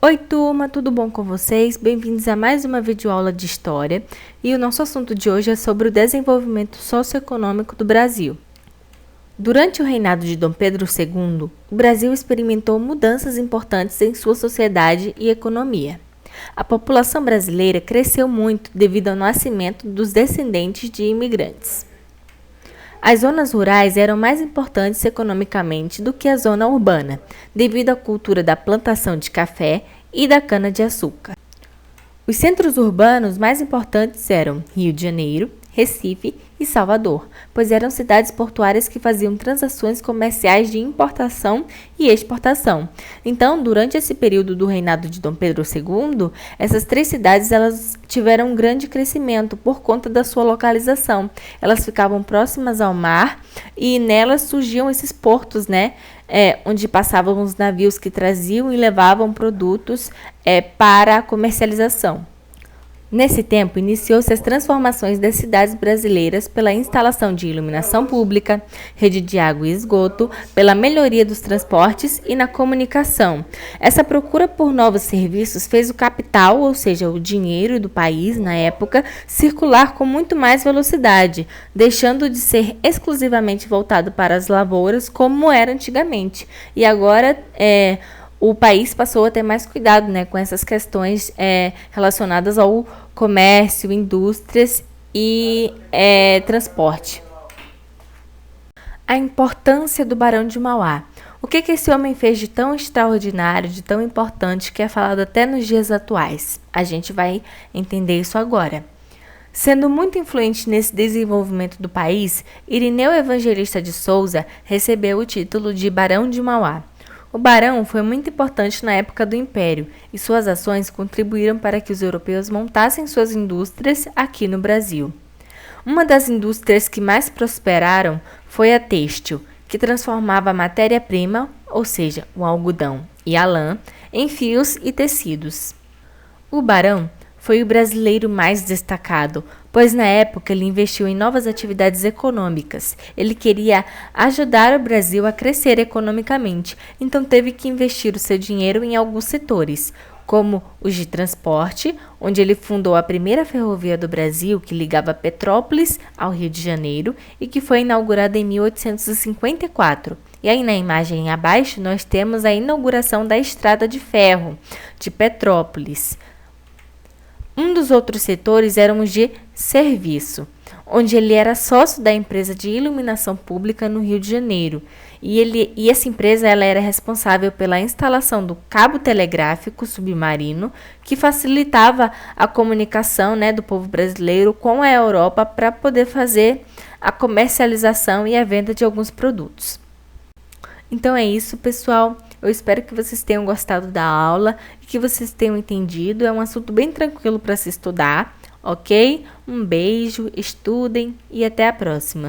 Oi turma, tudo bom com vocês? Bem-vindos a mais uma videoaula de História e o nosso assunto de hoje é sobre o desenvolvimento socioeconômico do Brasil. Durante o reinado de Dom Pedro II, o Brasil experimentou mudanças importantes em sua sociedade e economia. A população brasileira cresceu muito devido ao nascimento dos descendentes de imigrantes. As zonas rurais eram mais importantes economicamente do que a zona urbana, devido à cultura da plantação de café e da cana-de-açúcar. Os centros urbanos mais importantes eram Rio de Janeiro, Recife e Salvador, pois eram cidades portuárias que faziam transações comerciais de importação e exportação. Então, durante esse período do reinado de Dom Pedro II, essas três cidades elas tiveram um grande crescimento por conta da sua localização. Elas ficavam próximas ao mar e nelas surgiam esses portos, onde passavam os navios que traziam e levavam produtos para a comercialização. Nesse tempo, iniciou-se as transformações das cidades brasileiras pela instalação de iluminação pública, rede de água e esgoto, pela melhoria dos transportes e na comunicação. Essa procura por novos serviços fez o capital, ou seja, o dinheiro do país na época, circular com muito mais velocidade, deixando de ser exclusivamente voltado para as lavouras como era antigamente. E agora o país passou a ter mais cuidado com essas questões relacionadas ao comércio, indústrias e transporte. A importância do Barão de Mauá. O que esse homem fez de tão extraordinário, de tão importante, que é falado até nos dias atuais? A gente vai entender isso agora. Sendo muito influente nesse desenvolvimento do país, Irineu Evangelista de Souza recebeu o título de Barão de Mauá. O barão foi muito importante na época do Império e suas ações contribuíram para que os europeus montassem suas indústrias aqui no Brasil. Uma das indústrias que mais prosperaram foi a têxtil, que transformava a matéria-prima, ou seja, o algodão e a lã, em fios e tecidos. O barão foi o brasileiro mais destacado, pois na época ele investiu em novas atividades econômicas. Ele queria ajudar o Brasil a crescer economicamente, então teve que investir o seu dinheiro em alguns setores, como os de transporte, onde ele fundou a primeira ferrovia do Brasil, que ligava Petrópolis ao Rio de Janeiro e que foi inaugurada em 1854. E aí na imagem abaixo nós temos a inauguração da Estrada de Ferro de Petrópolis. Um dos outros setores eram os de serviço, onde ele era sócio da empresa de iluminação pública no Rio de Janeiro. E essa empresa ela era responsável pela instalação do cabo telegráfico submarino, que facilitava a comunicação do povo brasileiro com a Europa para poder fazer a comercialização e a venda de alguns produtos. Então é isso, pessoal. Eu espero que vocês tenham gostado da aula e que vocês tenham entendido. É um assunto bem tranquilo para se estudar, ok? Um beijo, estudem e até a próxima.